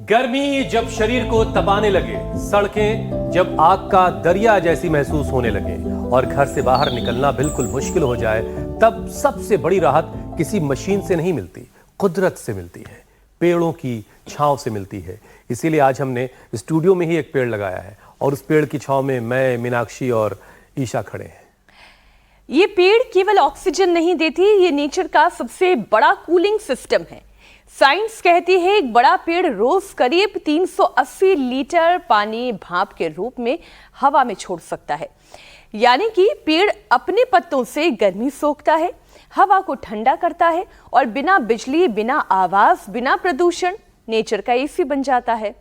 गर्मी जब शरीर को तपाने लगे, सड़कें जब आग का दरिया जैसी महसूस होने लगे और घर से बाहर निकलना बिल्कुल मुश्किल हो जाए, तब सबसे बड़ी राहत किसी मशीन से नहीं मिलती, कुदरत से मिलती है, पेड़ों की छांव से मिलती है। इसीलिए आज हमने स्टूडियो में ही एक पेड़ लगाया है और उस पेड़ की छांव में मैं, मीनाक्षी और ईशा खड़े हैं। ये पेड़ केवल ऑक्सीजन नहीं देती, ये नेचर का सबसे बड़ा कूलिंग सिस्टम है। साइंस कहती है एक बड़ा पेड़ रोज करीब 380 लीटर पानी भाप के रूप में हवा में छोड़ सकता है। यानी कि पेड़ अपने पत्तों से गर्मी सोखता है, हवा को ठंडा करता है और बिना बिजली, बिना आवाज, बिना प्रदूषण नेचर का एसी बन जाता है।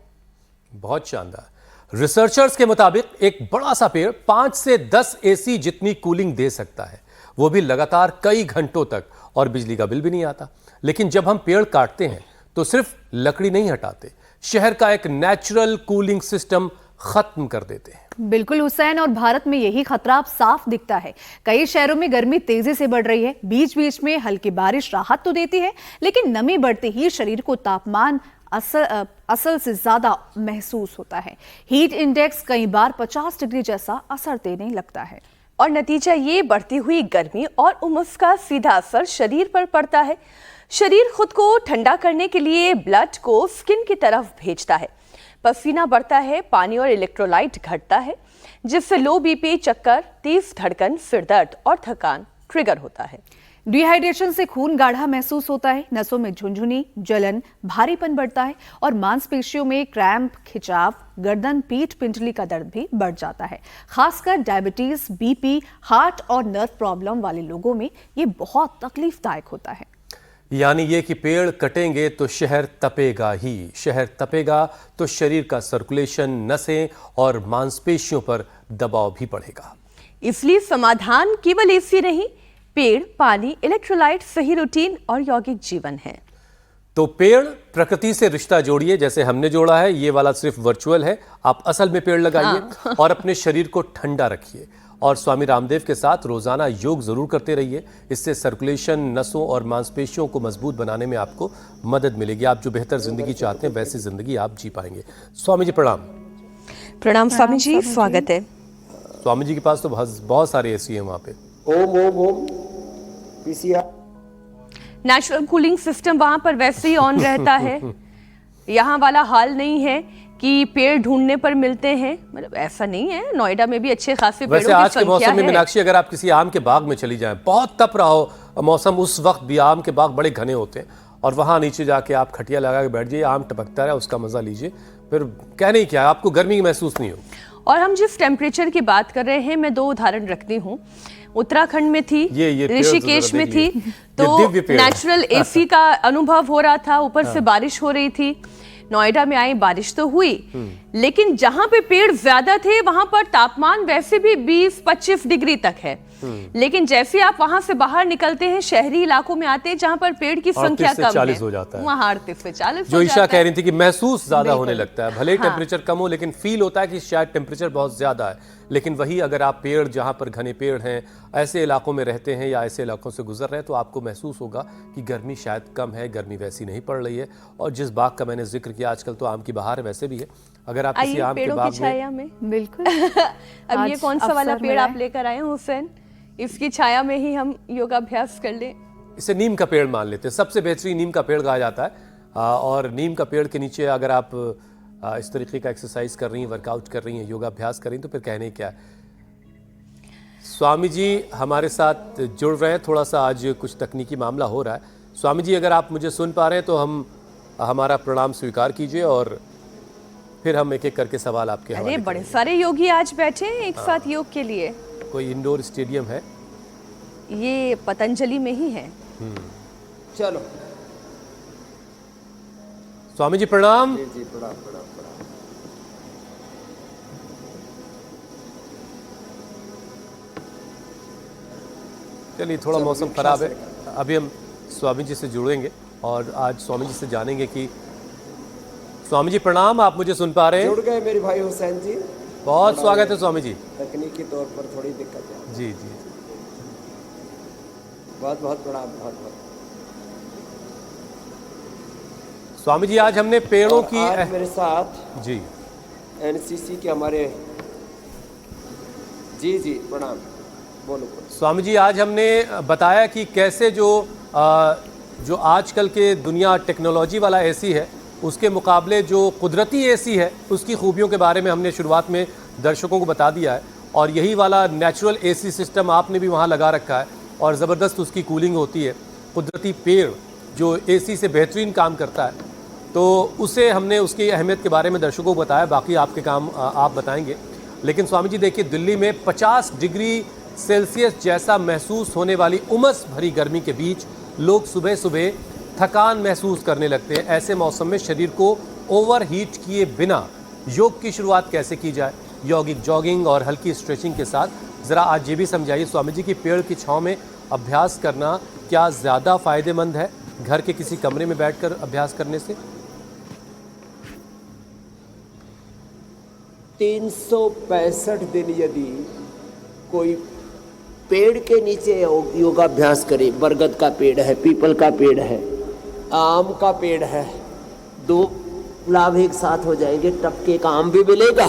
बहुत शानदार। रिसर्चर्स के मुताबिक एक बड़ा सा पेड़ 5 से 10 एसी जितनी कूलिंग दे सकता है, वो भी लगातार कई घंटों तक, और बिजली का बिल भी नहीं आता। लेकिन जब हम पेड़ काटते हैं तो सिर्फ लकड़ी नहीं हटाते, शहर का एक नेचुरल कूलिंग सिस्टम खत्म कर देते हैं। बिल्कुल हुसैन, और भारत में यही खतरा अब साफ दिखता है। कई शहरों में गर्मी तेजी से बढ़ रही है। बीच बीच में हल्की बारिश राहत तो देती है, लेकिन नमी बढ़ते ही शरीर को तापमान असल से ज्यादा महसूस होता है। हीट इंडेक्स कई बार 50 डिग्री जैसा असर देने लगता है और नतीजा ये बढ़ती हुई गर्मी और उमस का सीधा असर शरीर पर पड़ता है। शरीर खुद को ठंडा करने के लिए ब्लड को स्किन की तरफ भेजता है। पसीना बढ़ता है, पानी और इलेक्ट्रोलाइट घटता है, जिससे लो बीपी, चक्कर, तेज धड़कन, सिर दर्द और थकान ट्रिगर होता है। डिहाइड्रेशन से खून गाढ़ा महसूस होता है, नसों में झुनझुनी, जलन, भारीपन बढ़ता है और मांसपेशियों में क्रैम्प, खिंचाव, गर्दन, पीठ, पिंडली का दर्द भी बढ़ जाता है। खासकर डायबिटीज, बीपी, हार्ट और नर्व प्रॉब्लम वाले लोगों में ये बहुत तकलीफदायक होता है। यानी ये कि पेड़ कटेंगे तो शहर तपेगा ही, शहर तपेगा तो शरीर का सर्कुलेशन, नसें और मांसपेशियों पर दबाव भी पड़ेगा। इसलिए समाधान केवल एसी नहीं, पेड़, पानी, इलेक्ट्रोलाइट, सही रूटीन और यौगिक जीवन है। तो पेड़ प्रकृति से रिश्ता जोड़िए, जैसे हमने जोड़ा है। ये वाला सिर्फ वर्चुअल है, आप असल में पेड़ लगाइए और अपने शरीर को ठंडा रखिए। और स्वामी रामदेव के साथ रोजाना योग जरूर करते रहिए, इससे सर्कुलेशन, नसों और मांसपेशियों को मजबूत बनाने में आपको मदद मिलेगी। आप जो बेहतर जिंदगी चाहते हैं वैसी जिंदगी आप जी पाएंगे। स्वामी जी प्रणाम। प्रणाम स्वामी जी, स्वागत है। स्वामी जी के पास तो बहुत सारे एसी हैं वहां पे। Om Om Om PCR natural cooling system वहां पर वैसे ही ऑन रहता है। यहाँ वाला हाल नहीं है कि पेड़ ढूंढने पर मिलते हैं, मतलब ऐसा नहीं है। नोएडा में भी अच्छे खासे पेड़ों की संख्या है। वैसे आज के मौसम में मीनाक्षी, अगर आप किसी आम के बाग में चली जाएं, बहुत तप रहा हो मौसम, उस वक्त भी आम के बाग बड़े घने होते हैं, और वहां नीचे जाके आप खटिया लगा के बैठ जाइए, आम टपकता रहे, उसका मजा लीजिए, फिर कहने ही क्या, आपको गर्मी महसूस नहीं होगी। और हम जिस टेम्परेचर की बात कर रहे हैं, मैं 2 उदाहरण रखती हूँ। उत्तराखंड में थी, ऋषिकेश में थी, तो नेचुरल एसी का अनुभव हो रहा था, ऊपर से बारिश हो रही थी। नोएडा में आई, बारिश तो हुई, लेकिन जहां पे पेड़ ज्यादा थे वहां पर तापमान वैसे भी 20-25 डिग्री तक है। लेकिन जैसे आप वहां से बाहर निकलते हैं, शहरी इलाकों में आते हैं जहां पर पेड़ की संख्या कम है, हो जाता है। वहां 38 से 40 जो ईशा कह रही थी कि महसूस ज्यादा होने लगता है, भले ही टेम्परेचर कम हो, लेकिन फील होता है कि शायद टेम्परेचर बहुत ज्यादा है। लेकिन वही अगर आप पेड़, जहां पर घने पेड़ हैं, ऐसे इलाकों में रहते हैं या ऐसे इलाकों से गुजर रहे हैं, तो आपको महसूस होगा कि गर्मी शायद कम है, गर्मी वैसी नहीं पड़ रही है। और जिस बाग का मैंने जिक्र किया, आजकल तो आम की बहार है, वैसे भी है, अगर आप किसी आम के बाग में बिल्कुल अब ये कौन सा वाला पेड़ आप लेकर आए हुसैन? इसकी छाया में ही हम योगाभ्यास कर लें। इसे नीम का पेड़ मान लेते हैं, सबसे बेहतरीन नीम का पेड़ कहा जाता है। और नीम का पेड़ के नीचे अगर आप इस तरीके का एक्सरसाइज कर रही हैं, वर्कआउट कर रही हैं, योगाभ्यास कर रही हैं, तो फिर कहने क्या है। स्वामी जी हमारे साथ जुड़ रहे हैं, थोड़ा सा आज कुछ तकनीकी मामला हो रहा है। स्वामी जी, अगर आप मुझे सुन पा रहे हैं तो हमारा प्रणाम स्वीकार कीजिए, और फिर हम एक एक करके सवाल आपके हवाले बड़े सारे योगी आज बैठे हैं एक साथ योग के लिए। कोई इंडोर स्टेडियम है? ये पतंजलि में ही है। चलो स्वामी जी प्रणाम। जी प्रणाम प्रणाम प्रणाम। चलिए, थोड़ा मौसम खराब है, अभी हम स्वामी जी से जुड़ेंगे और आज स्वामी जी से जानेंगे कि स्वामी जी प्रणाम, आप मुझे सुन पा रहे हैं? जुड़ गए मेरे भाई हुसैन जी, बहुत स्वागत है स्वामी जी। तकनीकी तौर पर थोड़ी दिक्कत है। जी जी, बहुत बहुत प्रणाम, बहुत बहुत। स्वामी जी आज हमने पेड़ों और की आज मेरे साथ जी एनसीसी के हमारे जी जी प्रणाम, बोलो बोलो। स्वामी जी आज हमने बताया कि कैसे जो आजकल के दुनिया टेक्नोलॉजी वाला एसी है उसके मुकाबले जो कुदरती एसी है उसकी खूबियों के बारे में हमने शुरुआत में दर्शकों को बता दिया है। और यही वाला नेचुरल एसी सिस्टम आपने भी वहाँ लगा रखा है और ज़बरदस्त उसकी कूलिंग होती है। कुदरती पेड़ जो एसी से बेहतरीन काम करता है, तो उसे हमने उसकी अहमियत के बारे में दर्शकों को बताया। बाकी आपके काम आप बताएंगे। लेकिन स्वामी जी देखिए, दिल्ली में 50 डिग्री सेल्सियस जैसा महसूस होने वाली उमस भरी गर्मी के बीच लोग सुबह सुबह थकान महसूस करने लगते हैं। ऐसे मौसम में शरीर को ओवरहीट किए बिना योग की शुरुआत कैसे की जाए, यौगिक जॉगिंग और हल्की स्ट्रेचिंग के साथ। ज़रा आज ये भी समझाइए स्वामी जी कि पेड़ की छांव में अभ्यास करना क्या ज़्यादा फ़ायदेमंद है घर के किसी कमरे में बैठकर अभ्यास करने से? 365 दिन यदि कोई पेड़ के नीचे योगाभ्यास करे, बरगद का पेड़ है, पीपल का पेड़ है, आम का पेड़ है, 2 लाभ एक साथ हो जाएंगे। टपके का आम भी मिलेगा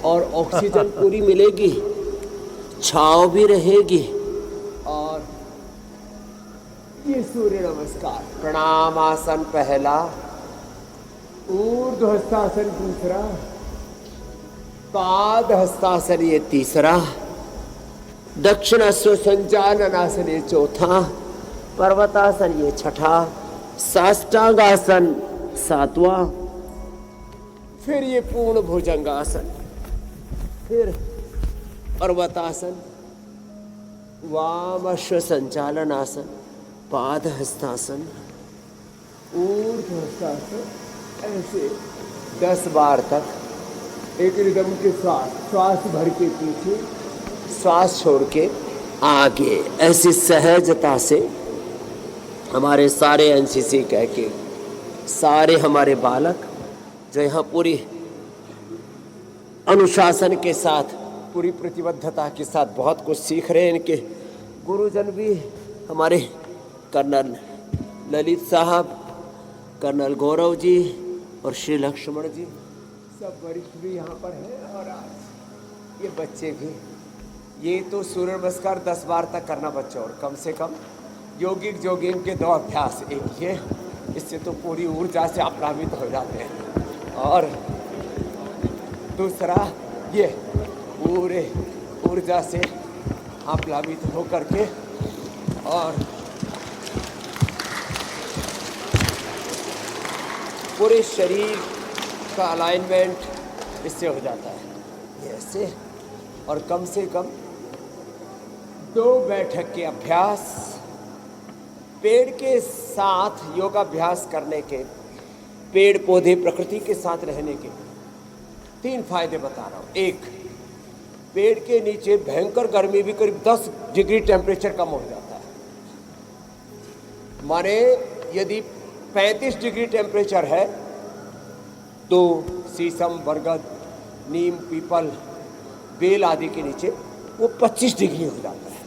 और ऑक्सीजन पूरी मिलेगी, छांव भी रहेगी। और ये सूर्य नमस्कार प्रणाम आसन पहला, ऊर्ध्व हस्तासन दूसरा, पाद हस्तासन ये तीसरा, दक्षिणाश्व संचालनासन ये चौथा, पर्वतासन ये छठा, साष्टांगासन 7वां, फिर ये पूर्ण भुजंगासन, फिर पर्वतासन, वामाश्व संचालनासन, पाद हस्तासन, ऊर्ध्व हस्तासन, ऐसे 10 बार तक एक रिदम के साथ श्वास भर के पीछे, श्वास छोड़ के आगे, ऐसी सहजता से हमारे सारे एनसीसी कह के सारे हमारे बालक जो यहाँ पूरी अनुशासन के साथ, पूरी प्रतिबद्धता के साथ बहुत कुछ सीख रहे हैं। इनके गुरुजन भी हमारे कर्नल ललित साहब, कर्नल गौरव जी और श्री लक्ष्मण जी, सब वरिष्ठ भी यहाँ पर हैं। और आज ये बच्चे भी, ये तो सूर्य नमस्कार 10 बार तक करना बच्चों, और कम से कम योगिक जॉगिंग के 2 अभ्यास, एक ये, इससे तो पूरी ऊर्जा से आप्लावित हो जाते हैं। और दूसरा ये पूरे ऊर्जा से आप्लावित होकर के और पूरे शरीर का अलाइनमेंट इससे हो जाता है, ये ऐसे। और कम से कम 2 बैठक के अभ्यास, पेड़ के साथ योगाभ्यास करने के, पेड़ पौधे प्रकृति के साथ रहने के 3 फायदे बता रहा हूँ। 1, पेड़ के नीचे भयंकर गर्मी भी करीब 10 डिग्री टेम्परेचर कम हो जाता है। माने यदि 35 डिग्री टेम्परेचर है तो शीशम, बरगद, नीम, पीपल, बेल आदि के नीचे वो 25 डिग्री हो जाता है।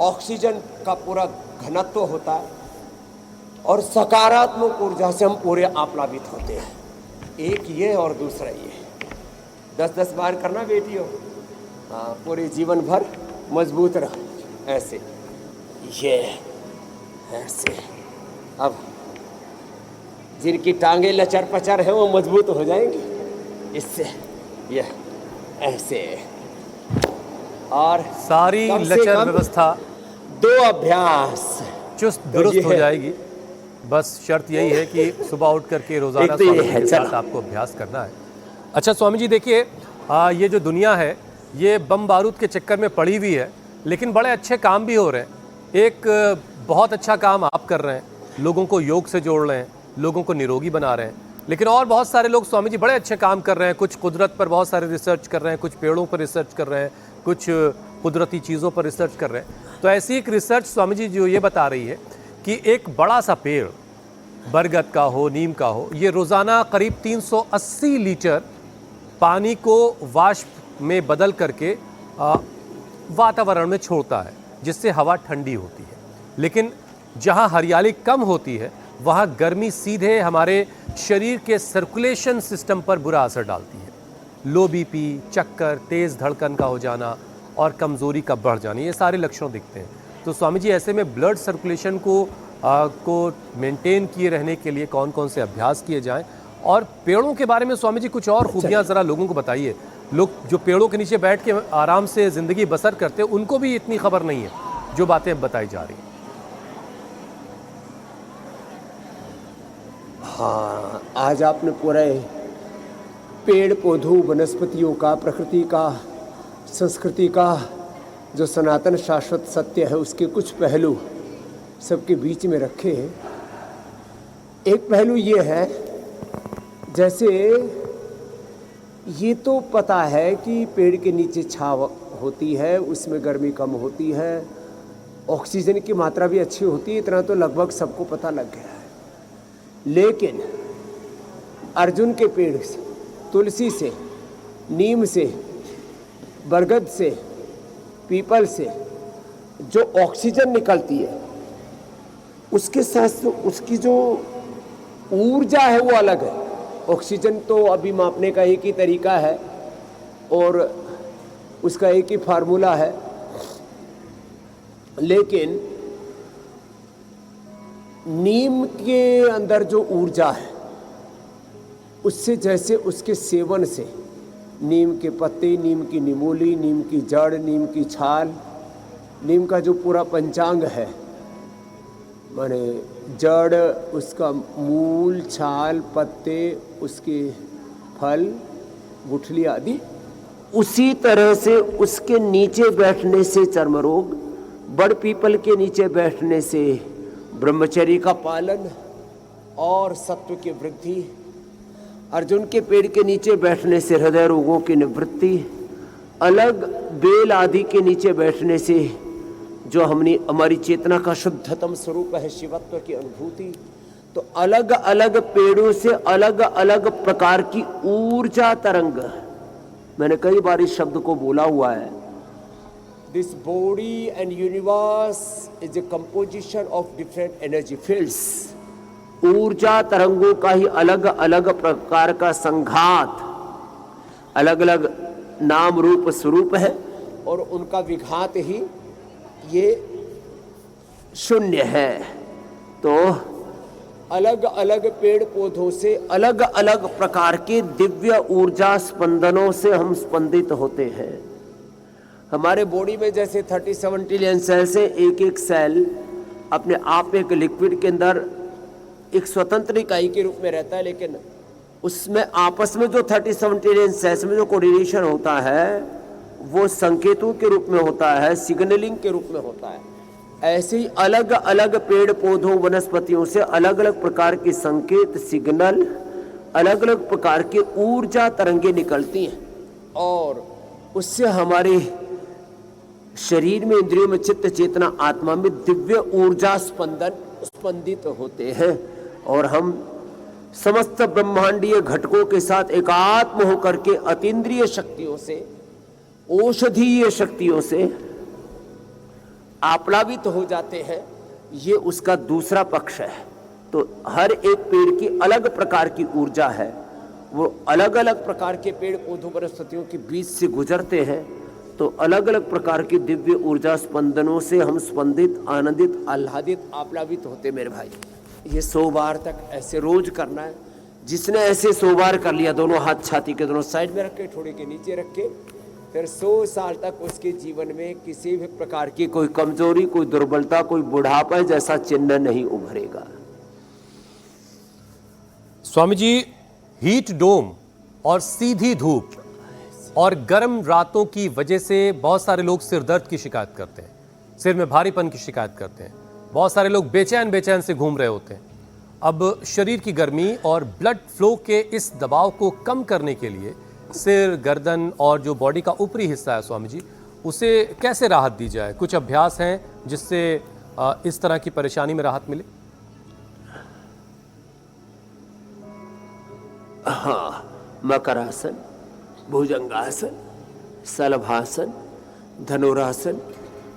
ऑक्सीजन का पूरा घनत्व होता है और सकारात्मक ऊर्जा से हम पूरे आप्लावित होते हैं। एक ये और दूसरा ये 10-10 बार करना बेटियों, हाँ, पूरे जीवन भर मजबूत रहो। ऐसे, ये ऐसे। अब जिनकी टांगे लचर पचर है वो मजबूत हो जाएंगी इससे, ये ऐसे। और सारी लचर व्यवस्था 2 अभ्यास चुस्त दुरुस्त हो जाएगी। बस शर्त यही है कि सुबह उठ करके रोजाना स्वामी जी के साथ आपको अभ्यास करना है। अच्छा स्वामी जी देखिए, ये जो दुनिया है ये बम बारूद के चक्कर में पड़ी हुई है, लेकिन बड़े अच्छे काम भी हो रहे हैं। एक बहुत अच्छा काम आप कर रहे हैं, लोगों को योग से जोड़ रहे हैं, लोगों को निरोगी बना रहे हैं। लेकिन और बहुत सारे लोग स्वामी जी बड़े अच्छे काम कर रहे हैं। कुछ कुदरत पर बहुत सारे रिसर्च कर रहे हैं, कुछ पेड़ों पर रिसर्च कर रहे हैं, कुछ कुदरती चीज़ों पर रिसर्च कर रहे हैं। तो ऐसी एक रिसर्च स्वामी जी जो ये बता रही है कि एक बड़ा सा पेड़, बरगद का हो, नीम का हो, ये रोज़ाना करीब 380 लीटर पानी को वाष्प में बदल करके वातावरण में छोड़ता है, जिससे हवा ठंडी होती है। लेकिन जहाँ हरियाली कम होती है वहाँ गर्मी सीधे हमारे शरीर के सर्कुलेशन सिस्टम पर बुरा असर डालती है। लो बीपी, चक्कर, तेज़ धड़कन का हो जाना और कमज़ोरी का बढ़ जाना, ये सारे लक्षण दिखते हैं। तो स्वामी जी, ऐसे में ब्लड सर्कुलेशन को मेंटेन किए रहने के लिए कौन कौन से अभ्यास किए जाएं? और पेड़ों के बारे में स्वामी जी कुछ और खूबियाँ ज़रा लोगों को बताइए। लोग जो पेड़ों के नीचे बैठ के आराम से ज़िंदगी बसर करते हैं, उनको भी इतनी खबर नहीं है जो बातें अब बताई जा रही हैं। हाँ, आज आपने पूरे पेड़ पौधों, वनस्पतियों का, प्रकृति का, संस्कृति का जो सनातन शाश्वत सत्य है उसके कुछ पहलू सबके बीच में रखे हैं। एक पहलू ये है, जैसे ये तो पता है कि पेड़ के नीचे छांव होती है, उसमें गर्मी कम होती है, ऑक्सीजन की मात्रा भी अच्छी होती है, इतना तो लगभग सबको पता लग गया है। लेकिन अर्जुन के पेड़ से, तुलसी से, नीम से, बरगद से, पीपल से जो ऑक्सीजन निकलती है, उसके साथ उसकी जो ऊर्जा है वो अलग है। ऑक्सीजन तो अभी मापने का एक ही तरीका है और उसका एक ही फार्मूला है, लेकिन नीम के अंदर जो ऊर्जा है उससे, जैसे उसके सेवन से नीम के पत्ते, नीम की निमोली, नीम की जड़, नीम की छाल, नीम का जो पूरा पंचांग है, माने जड़, उसका मूल, छाल, पत्ते, उसके फल, गुठली आदि, उसी तरह से उसके नीचे बैठने से चर्म रोग, बड़ पीपल के नीचे बैठने से ब्रह्मचर्य का पालन और सत्व की वृद्धि, अर्जुन के पेड़ के नीचे बैठने से हृदय रोगों की निवृत्ति, अलग बेल आदि के नीचे बैठने से जो हमारी चेतना का शुद्धतम स्वरूप है, शिवत्व की अनुभूति। तो अलग अलग पेड़ों से अलग अलग प्रकार की ऊर्जा तरंग, मैंने कई बार इस शब्द को बोला हुआ है, this body and universe is a composition of different energy fields. ऊर्जा तरंगों का ही अलग अलग प्रकार का संघात, अलग अलग नाम रूप स्वरूप है और उनका विघात ही ये शून्य है। तो अलग अलग पेड़ पौधों से अलग अलग प्रकार के दिव्य ऊर्जा स्पंदनों से हम स्पंदित होते हैं। हमारे बॉडी में जैसे 37 ट्रिलियन सेल्स हैं, एक एक सेल अपने आप एक लिक्विड के अंदर एक स्वतंत्र इकाई के रूप में रहता है, लेकिन उसमें आपस में जो 37 ट्रिलियन सेल्स में जो कोऑर्डिनेशन होता है वो संकेतों के रूप में होता है, सिग्नलिंग के रूप में होता है। ऐसे ही अलग अलग पेड़ पौधों, वनस्पतियों से अलग अलग प्रकार के संकेत, सिग्नल, अलग अलग प्रकार की ऊर्जा तरंगे निकलती हैं और उससे हमारे शरीर में, इंद्रियों में, चित्त, चेतना, आत्मा में दिव्य ऊर्जा स्पंदित होते हैं और हम समस्त ब्रह्मांडीय घटकों के साथ एकात्म होकर के अतीन्द्रिय शक्तियों से, औषधीय शक्तियों से आप्लावित हो जाते हैं। ये उसका दूसरा पक्ष है। तो हर एक पेड़ की अलग प्रकार की ऊर्जा है, वो अलग अलग प्रकार के पेड़ पौधों, वनस्पतियों के बीच से गुजरते हैं, तो अलग अलग प्रकार की दिव्य ऊर्जा स्पंदनों से हम स्पंदित, आनंदित, आह्लादित, आप्लावित होते। मेरे भाई, ये 100 बार तक ऐसे रोज करना है। जिसने ऐसे 100 बार कर लिया, दोनों हाथ छाती के दोनों साइड में रख के, ठोड़ी के नीचे रख के, फिर 100 साल तक उसके जीवन में किसी भी प्रकार की कोई कमजोरी, कोई दुर्बलता, कोई बुढ़ापा जैसा चिन्ह नहीं उभरेगा। स्वामी जी, हीट डोम और सीधी धूप और गर्म रातों की वजह से बहुत सारे लोग सिर दर्द की शिकायत करते हैं, सिर में भारीपन की शिकायत करते हैं, बहुत सारे लोग बेचैन से घूम रहे होते हैं। अब शरीर की गर्मी और ब्लड फ्लो के इस दबाव को कम करने के लिए सिर, गर्दन और जो बॉडी का ऊपरी हिस्सा है स्वामी जी, उसे कैसे राहत दी जाए? कुछ अभ्यास हैं जिससे इस तरह की परेशानी में राहत मिले? हाँ, मकरासन, भुजंगासन, सलभासन, धनुरासन,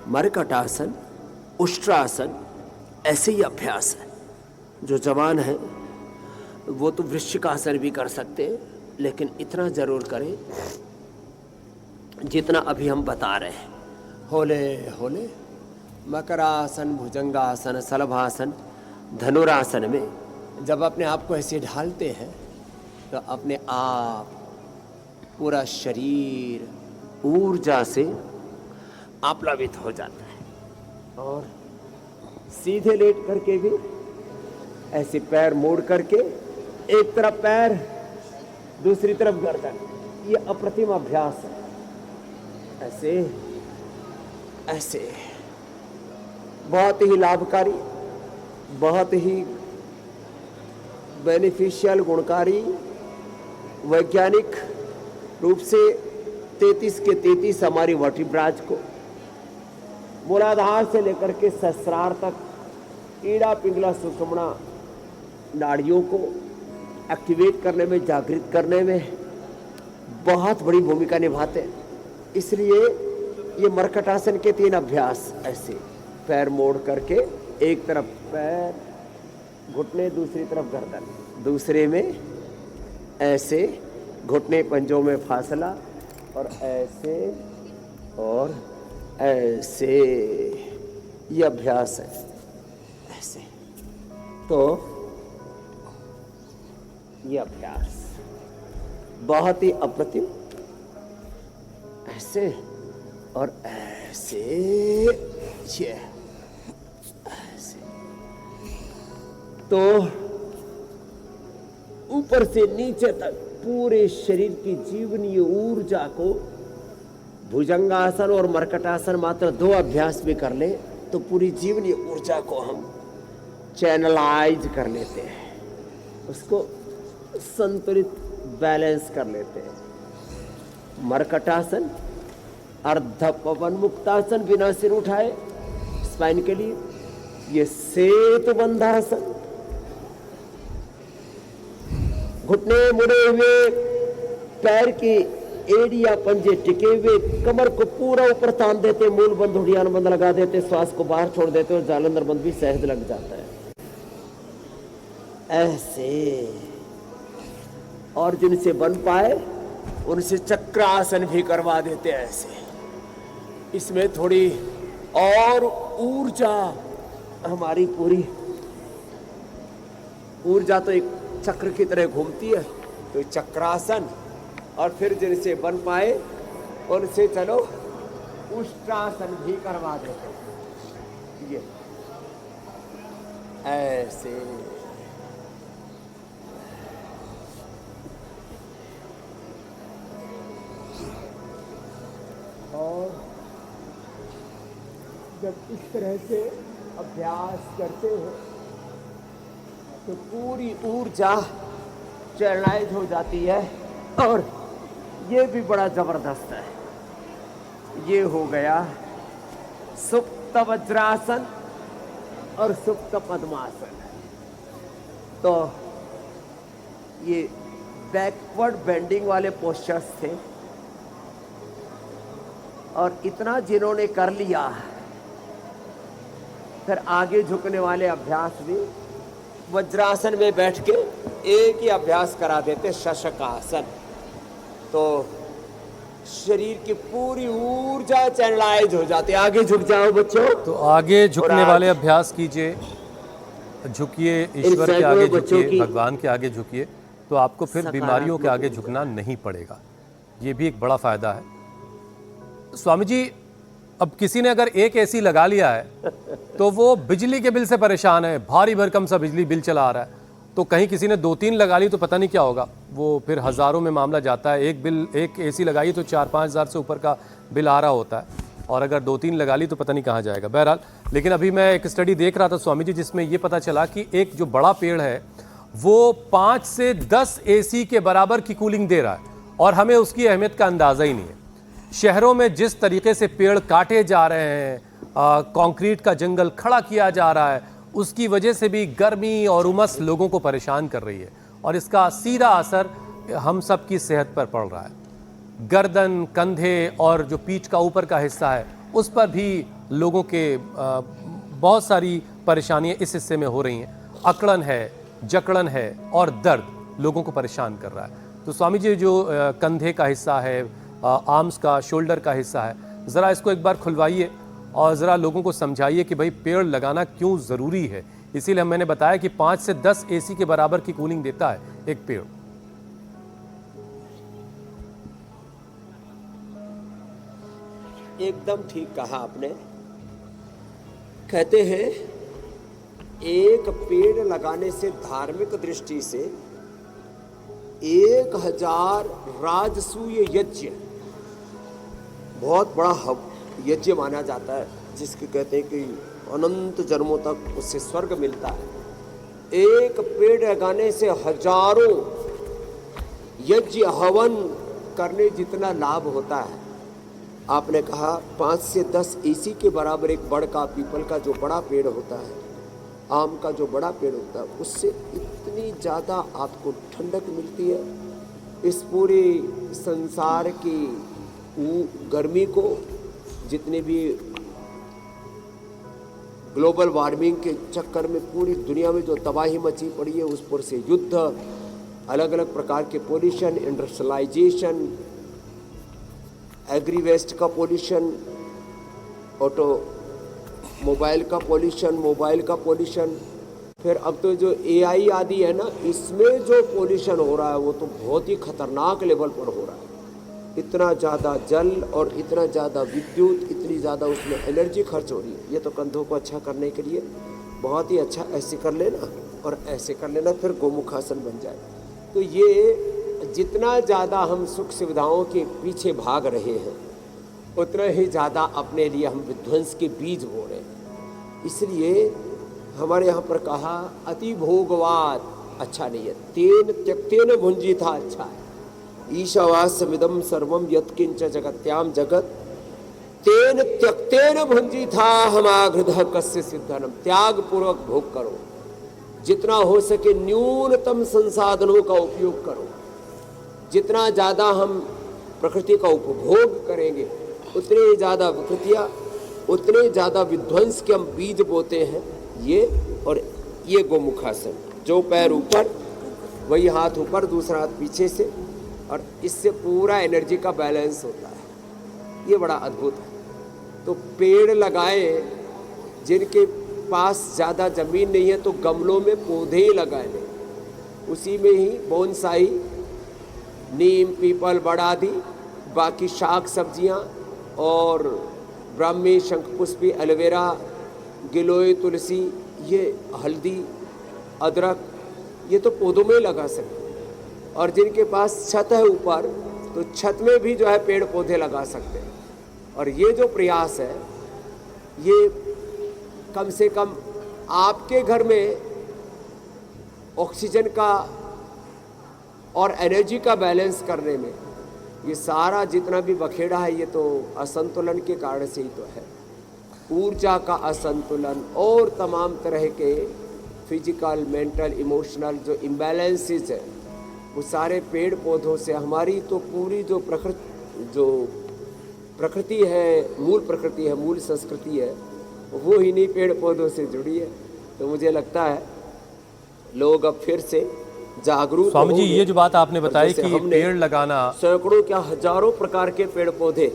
मरकटासन, उष्ट्रासन, ऐसे ही अभ्यास है। जो जवान हैं वो तो वृश्चिकासन भी कर सकते हैं, लेकिन इतना जरूर करें जितना अभी हम बता रहे हैं। होले होले मकरासन, भुजंगासन, शलभासन, धनुरासन में जब अपने आप को ऐसे ढालते हैं तो अपने आप पूरा शरीर ऊर्जा से आप्लावित हो जाता है। और सीधे लेट करके भी ऐसे पैर मोड़ करके एक तरफ पैर दूसरी तरफ गर्दन, ये अप्रतिम अभ्यास है। ऐसे ऐसे बहुत ही लाभकारी, बहुत ही बेनिफिशियल, गुणकारी, वैज्ञानिक रूप से 33 के 33 हमारी वर्टिब्राज को मूलाधार से लेकर के सहस्रार तक ईड़ा पिंगला सुषुम्ना नाड़ियों को एक्टिवेट करने में, जागृत करने में बहुत बड़ी भूमिका निभाते हैं। इसलिए ये मरकटासन के 3 अभ्यास, ऐसे पैर मोड़ करके एक तरफ पैर घुटने, दूसरी तरफ गर्दन, दूसरे में ऐसे घुटने पंजों में फासला, और ऐसे और ऐसे, ये अभ्यास है। ऐसे तो ये अभ्यास बहुत ही अप्रतिम, ऐसे और ऐसे, ये ऐसे। तो ऊपर से नीचे तक पूरे शरीर की जीवनीय ऊर्जा को भुजंगासन और मरकटासन मात्र 2 अभ्यास भी कर ले तो पूरी जीवनीय ऊर्जा को हम चैनलाइज कर लेते हैं, उसको संतुलित, बैलेंस कर लेते हैं। मरकटासन अर्ध पवन मुक्तासन, बिना सिर उठाए स्पाइन के लिए। ये सेतु बंधासन, घुटने मुड़े हुए, पैर की एड़ी या पंजे टिके हुए, कमर को पूरा ऊपर तान देते, मूल बंद, उड़ियान बंद लगा देते, श्वास को बाहर छोड़ देते और जालंधर बंद भी सहज लग जाता है। ऐसे, और जिनसे बन पाए उनसे चक्रासन भी करवा देते हैं ऐसे। इसमें थोड़ी और ऊर्जा, हमारी पूरी ऊर्जा तो एक चक्र की तरह घूमती है, तो चक्रासन। और फिर जिनसे बन पाए उनसे चलो उष्ट्रासन भी करवा देते हैं। ये ऐसे, और जब इस तरह से अभ्यास करते हो तो पूरी ऊर्जा चैनलाइज हो जाती है। और ये भी बड़ा जबरदस्त है, ये हो गया सुप्त वज्रासन और सुप्त पद्मासन। तो ये बैकवर्ड बेंडिंग वाले पोस्चर्स थे, और इतना जिन्होंने कर लिया फिर आगे झुकने वाले अभ्यास भी वज्रासन में बैठ के एक ही अभ्यास करा देते, शशकासन। तो शरीर की पूरी ऊर्जा चैनलाइज हो जाती है। आगे झुक जाओ बच्चों। तो आगे झुकने वाले अभ्यास कीजिए, झुकिए, ईश्वर के आगे झुकिए, भगवान के आगे झुकिए, तो आपको फिर बीमारियों के आगे झुकना नहीं पड़ेगा। ये भी एक बड़ा फायदा है। स्वामी जी, अब किसी ने अगर एक एसी लगा लिया है तो वो बिजली के बिल से परेशान है, भारी भरकम सा बिजली बिल चला आ रहा है। तो कहीं किसी ने 2-3 लगा ली तो पता नहीं क्या होगा, वो फिर हज़ारों में मामला जाता है। एक एसी लगाई तो 4-5 हज़ार से ऊपर का बिल आ रहा होता है, और अगर 2-3 लगा ली तो पता नहीं कहाँ जाएगा। बहरहाल, लेकिन अभी मैं एक स्टडी देख रहा था स्वामी जी, जिसमें ये पता चला कि एक जो बड़ा पेड़ है वो 5 से 10 एसी के बराबर की कूलिंग दे रहा है, और हमें उसकी अहमियत का अंदाज़ा ही नहीं है। शहरों में जिस तरीके से पेड़ काटे जा रहे हैं, कंक्रीट का जंगल खड़ा किया जा रहा है, उसकी वजह से भी गर्मी और उमस लोगों को परेशान कर रही है, और इसका सीधा असर हम सब की सेहत पर पड़ रहा है। गर्दन, कंधे और जो पीठ का ऊपर का हिस्सा है उस पर भी लोगों के बहुत सारी परेशानियां इस हिस्से में हो रही हैं। अकड़न है, जकड़न है और दर्द लोगों को परेशान कर रहा है। तो स्वामी जी जो कंधे का हिस्सा है, आर्म्स का, शोल्डर का हिस्सा है, ज़रा इसको एक बार खुलवाइए और ज़रा लोगों को समझाइए कि भाई पेड़ लगाना क्यों ज़रूरी है। इसीलिए मैंने बताया कि 5 से 10 एसी के बराबर की कूलिंग देता है एक पेड़। एकदम ठीक कहा आपने। कहते हैं एक पेड़ लगाने से धार्मिक दृष्टि से 1000 राजसूय यज्ञ, बहुत बड़ा यज्ञ माना जाता है, जिसके कहते हैं कि अनंत जन्मों तक उससे स्वर्ग मिलता है। एक पेड़ लगाने से हजारों यज्ञ हवन करने जितना लाभ होता है। आपने कहा 5 से 10 एसी के बराबर एक बड़ का, पीपल का जो बड़ा पेड़ होता है, आम का जो बड़ा पेड़ होता है, उससे इतनी ज़्यादा आपको ठंडक मिलती है। इस पूरे संसार की गर्मी को, जितने भी ग्लोबल वार्मिंग के चक्कर में पूरी दुनिया में जो तबाही मची पड़ी है, उस पर से युद्ध, अलग अलग प्रकार के पोल्यूशन, इंडस्ट्रियलाइजेशन, एग्री वेस्ट का पोल्यूशन, मोबाइल का पोल्यूशन, फिर अब तो जो एआई आदि है ना, इसमें जो पोल्यूशन हो रहा है वो तो बहुत ही खतरनाक लेवल पर हो रहा है। इतना ज़्यादा जल और इतना ज़्यादा विद्युत, इतनी ज़्यादा उसमें एनर्जी खर्च हो रही है। ये तो कंधों को अच्छा करने के लिए बहुत ही अच्छा, ऐसे कर लेना और ऐसे कर लेना, फिर गोमुखासन बन जाए। तो ये जितना ज़्यादा हम सुख सुविधाओं के पीछे भाग रहे हैं, उतना ही ज़्यादा अपने लिए हम विध्वंस के बीज बो रहे हैं। इसलिए हमारे यहाँ पर कहा अति भोगवाद अच्छा नहीं है, तेन त्यक्तेन भुंजी था अच्छा है। ईशावास्यमिदं सर्वं यत्किंच जगत्याम जगत तेन त्यक्तेन भुंजी था हमागृधः कस्य सिद्धनम। त्याग पूर्वक भोग करो, जितना हो सके न्यूनतम संसाधनों का उपयोग करो। जितना ज़्यादा हम प्रकृति का उपभोग करेंगे, उतनी ज़्यादा विकृतियाँ, उतने ज़्यादा विध्वंस के हम बीज बोते हैं। ये गोमुखासन, जो पैर ऊपर वही हाथ ऊपर, दूसरा हाथ पीछे से, और इससे पूरा एनर्जी का बैलेंस होता है। ये बड़ा अद्भुत है। तो पेड़ लगाएं, जिनके पास ज़्यादा ज़मीन नहीं है तो गमलों में पौधे ही लगाए लें, उसी में ही बोनसाई, नीम, पीपल, बड़ आदि, बाकी शाक सब्जियां और ब्राह्मी, शंखपुष्पी, एलोवेरा, गिलोय, तुलसी, ये हल्दी, अदरक, ये तो पौधों में ही लगा सकते हैं। और जिनके पास छत है ऊपर, तो छत में भी जो है पेड़ पौधे लगा सकते हैं। और ये जो प्रयास है, ये कम से कम आपके घर में ऑक्सीजन का और एनर्जी का बैलेंस करने में, ये सारा जितना भी बखेड़ा है, ये तो असंतुलन के कारण से ही तो है। ऊर्जा का असंतुलन और तमाम तरह के फिजिकल, मेंटल, इमोशनल जो इम्बैलेंसेस है, वो सारे पेड़ पौधों से, हमारी तो पूरी जो प्रकृति है, मूल प्रकृति है, मूल संस्कृति है, वो इन्हीं पेड़ पौधों से जुड़ी है। तो मुझे लगता है लोग अब फिर से जागरूक। स्वामी जी, ये जो बात आपने बताई कि पेड़ लगाना, सैकड़ों क्या हजारों प्रकार के पेड़ पौधे,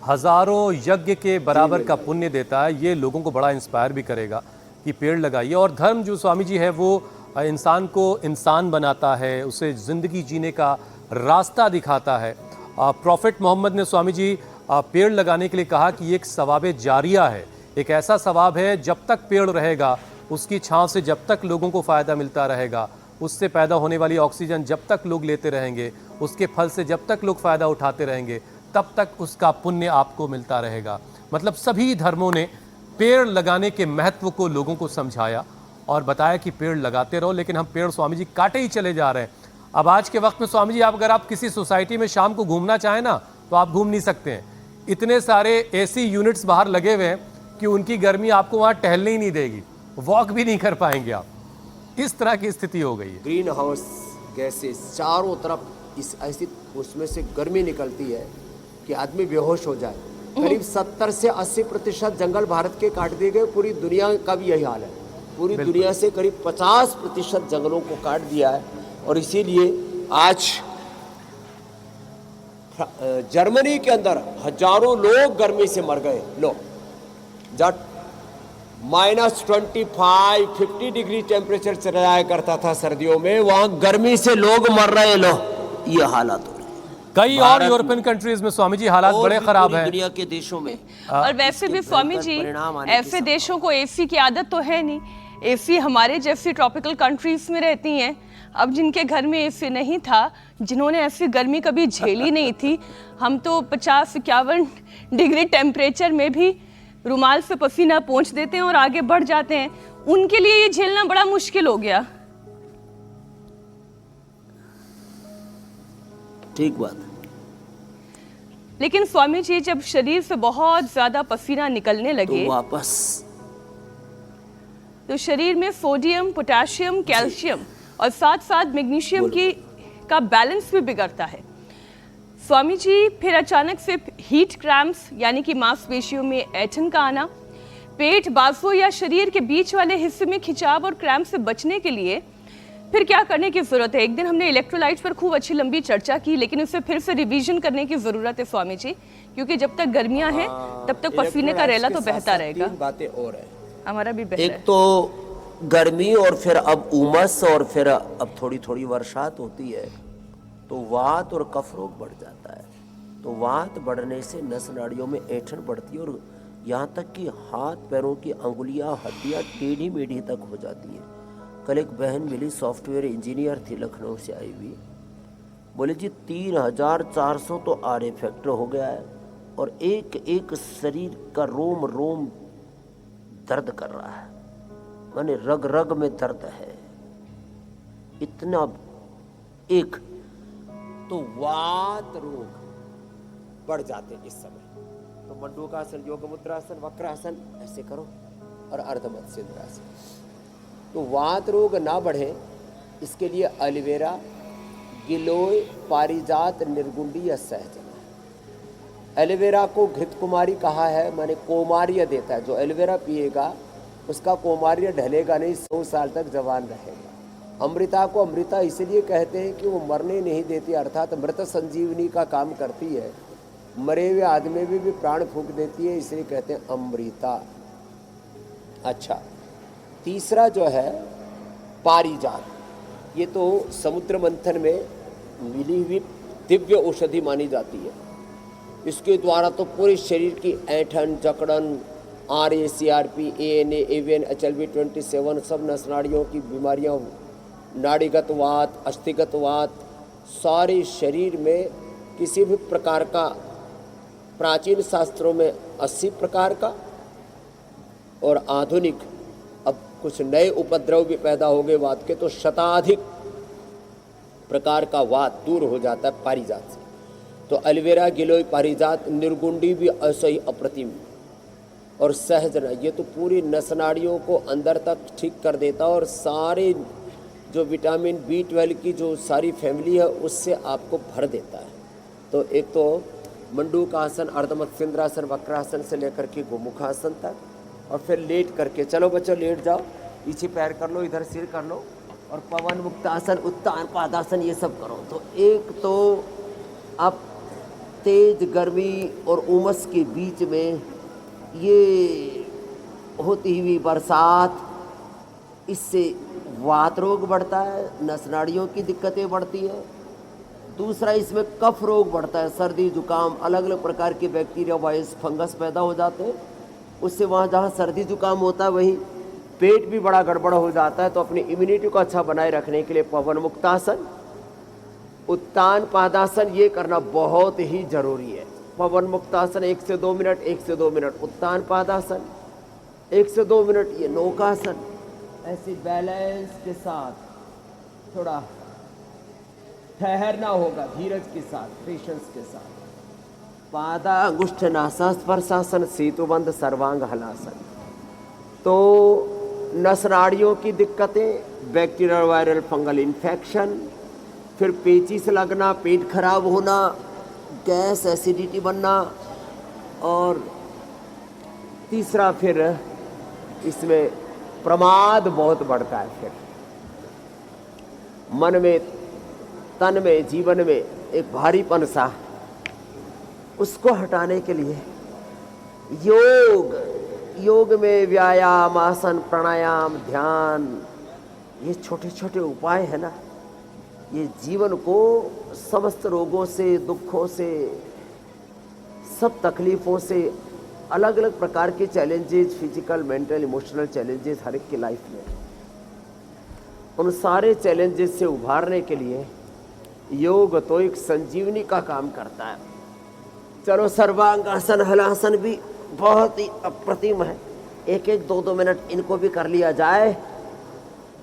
हजारों यज्ञ के बराबर का पुण्य देता है, ये लोगों को बड़ा इंस्पायर भी करेगा कि पेड़ लगाइए। और धर्म जो स्वामी जी है, वो इंसान को इंसान बनाता है, उसे ज़िंदगी जीने का रास्ता दिखाता है। प्रॉफिट मोहम्मद ने स्वामी जी पेड़ लगाने के लिए कहा कि ये एक सवाब जारिया है, एक ऐसा सवाब है, जब तक पेड़ रहेगा, उसकी छांव से जब तक लोगों को फ़ायदा मिलता रहेगा, उससे पैदा होने वाली ऑक्सीजन जब तक लोग लेते रहेंगे, उसके फल से जब तक लोग फ़ायदा उठाते रहेंगे, तब तक उसका पुण्य आपको मिलता रहेगा। मतलब सभी धर्मों ने पेड़ लगाने के महत्व को लोगों को समझाया और बताया कि पेड़ लगाते रहो। लेकिन हम पेड़ स्वामी जी काटे ही चले जा रहे हैं। अब आज के वक्त में स्वामी जी, अगर आप किसी सोसाइटी में शाम को घूमना चाहें ना, तो आप घूम नहीं सकते हैं। इतने सारे एसी यूनिट्स बाहर लगे हुए हैं कि उनकी गर्मी आपको वहाँ टहलने ही नहीं देगी, वॉक भी नहीं कर पाएंगे आप। इस तरह की स्थिति हो गई है। ग्रीन हाउस गैसेस चारों तरफ इस ऐसी उसमें से गर्मी निकलती है कि आदमी बेहोश हो जाए। करीब 70 से 80% जंगल भारत के काट दिए गए। पूरी दुनिया का भी यही हाल है। पूरी दुनिया से करीब 50% जंगलों को काट दिया है और इसीलिए आज जर्मनी के अंदर हजारों लोग गर्मी से मर गए। लो, जब -25-50 डिग्री टेम्परेचर चला जाया करता था सर्दियों में, वहां गर्मी से लोग मर रहे। लो, ये हालात हो रहे। कई और यूरोपियन कंट्रीज में स्वामी जी हालात बड़े खराब हैं दुनिया के देशों में। और वैसे भी स्वामी जी ऐसे देशों को एसी की आदत तो है नहीं। एसी हमारे जैसी ट्रॉपिकल कंट्रीज में रहती हैं। अब जिनके घर में एसी नहीं था, जिन्होंने ऐसी गर्मी कभी झेली नहीं थी, हम तो 50-51 डिग्री टेम्परेचर में भी रुमाल से पसीना पोंछ देते हैं और आगे बढ़ जाते हैं। उनके लिए ये झेलना बड़ा मुश्किल हो गया। ठीक बात। लेकिन स्वामी जी जब शरीर से बहुत ज्यादा पसीना निकलने लगे तो शरीर में सोडियम, पोटेशियम, कैल्शियम और साथ साथ मैग्नीशियम का बैलेंस भी बिगड़ता है। स्वामी जी फिर अचानक से हीट क्रैम्प्स यानी कि मांसपेशियों में ऐंठन का आना, पेट, बाजू या शरीर के बीच वाले हिस्से में खिंचाव और क्रैम्प से बचने के लिए फिर क्या करने की जरूरत है? एक दिन हमने इलेक्ट्रोलाइट्स पर खूब अच्छी लंबी चर्चा की, लेकिन उसे फिर से रिवीजन करने की जरूरत है स्वामी जी, क्योंकि जब तक गर्मियां हैं तब तक पसीने का रेला तो बहता रहेगा। तीन बातें और है, हमारा भी बहता है। एक तो गर्मी और फिर अब उमस और फिर अब थोड़ी थोड़ी बरसात होती है तो वात और कफ रोग बढ़ जाता है। तो वात बढ़ने से नस नाड़ियों में ऐंठन बढ़ती है और यहाँ तक कि हाथ पैरों की अंगुलियां, हड्डियां टेढ़ी मेढ़ी तक हो जाती है। कल एक बहन मिली, सॉफ्टवेयर इंजीनियर थी, लखनऊ से आई हुई। बोले जी 3400 तो आर फैक्टर हो गया है और एक एक शरीर का रोम रोम दर्द कर रहा है, माने रग रग में दर्द है इतना। एक तो वात रोग बढ़ जाते इस समय। तो मंडूकासन, योग मुद्रासन, वक्रासन ऐसे करो और अर्धमत्स्येंद्रासन। तो वात रोग ना बढ़े इसके लिए एलोवेरा, गिलोय, पारिजात, निर्गुंडी या सहजना। एलोवेरा को घृत कुमारी कहा है, माने कोमार्य देता है। जो एलोवेरा पिएगा उसका कोमार्य ढलेगा नहीं, 100 साल तक जवान रहेगा। अमृता को अमृता इसलिए कहते हैं कि वो मरने नहीं देती, अर्थात मृत संजीवनी का काम करती है। मरे हुए आदमी में भी प्राण फूंक देती है, इसलिए कहते हैं अमृता। अच्छा, तीसरा जो है पारिजात, ये तो समुद्र मंथन में मिली हुई दिव्य औषधि मानी जाती है। इसके द्वारा तो पूरे शरीर की ऐंठन, जकड़न, RA, CRP, ANA, AVN, HLV 27 सब नस नाड़ियों की बीमारियां, नाड़ीगत वात, अस्थिगत वात, सारे शरीर में किसी भी प्रकार का, प्राचीन शास्त्रों में 80 प्रकार का और आधुनिक अब कुछ नए उपद्रव भी पैदा हो गए वात के, तो शताधिक प्रकार का वात दूर हो जाता है पारिजात से। तो एलोवेरा, गिलोय, पारिजात, निर्गुंडी भी ऐसा ही अप्रतिम, और सहजना ये तो पूरी नस नाड़ियों को अंदर तक ठीक कर देता है और सारे जो विटामिन B12 की जो सारी फैमिली है उससे आपको भर देता है। तो एक तो मंडूकासन, अर्धमत्स्येंद्रासन, वक्रासन से लेकर के गोमुखासन तक, और फिर लेट करके, चलो बच्चों लेट जाओ, पीछे पैर कर लो, इधर सिर कर लो, और पवन मुक्तासन, उत्तान पादासन ये सब करो। तो एक तो अब तेज गर्मी और उमस के बीच में ये होती हुई बरसात, इससे वात रोग बढ़ता है, नस नाड़ियों की दिक्कतें बढ़ती है। दूसरा इसमें कफ रोग बढ़ता है, सर्दी जुकाम, अलग अलग प्रकार के बैक्टीरिया, वायरस, फंगस पैदा हो जाते हैं। उससे वहाँ जहाँ सर्दी जुकाम होता है वहीं पेट भी बड़ा गड़बड़ हो जाता है। तो अपनी इम्यूनिटी को अच्छा बनाए रखने के लिए पवन मुक्तासन, उत्तान पादासन ये करना बहुत ही जरूरी है। पवन मुक्तासन 1 से 2 मिनट, 1 से 2 मिनट, उत्तान पादासन 1 से 2 मिनट, ये नौकासन, ऐसे बैलेंस के साथ थोड़ा ठहरना होगा, धीरज के साथ, पेशेंस के साथ। पादा अंगुष्ठ नासा स्पर्शासन, सेतुबंध सर्वांग हलासन। तो नस नाड़ियों की दिक्कतें, बैक्टीरियल, वायरल, फंगल इन्फेक्शन, फिर पेचिश लगना, पेट खराब होना, गैस, एसिडिटी बनना, और तीसरा फिर इसमें प्रमाद बहुत बढ़ता है। फिर मन में, तन में, जीवन में एक भारीपन सा, उसको हटाने के लिए योग में व्यायाम, आसन, प्राणायाम, ध्यान, ये छोटे छोटे उपाय है ना, ये जीवन को समस्त रोगों से, दुखों से, सब तकलीफों से, अलग अलग प्रकार के challenges, physical, mental, emotional challenges हर एक की लाइफ में, उन सारे चैलेंजेस से उभारने के लिए योग तो एक संजीवनी का काम करता है। चलो सर्वांगासन, हलासन भी बहुत ही अप्रतिम है, एक एक 2-2 मिनट इनको भी कर लिया जाए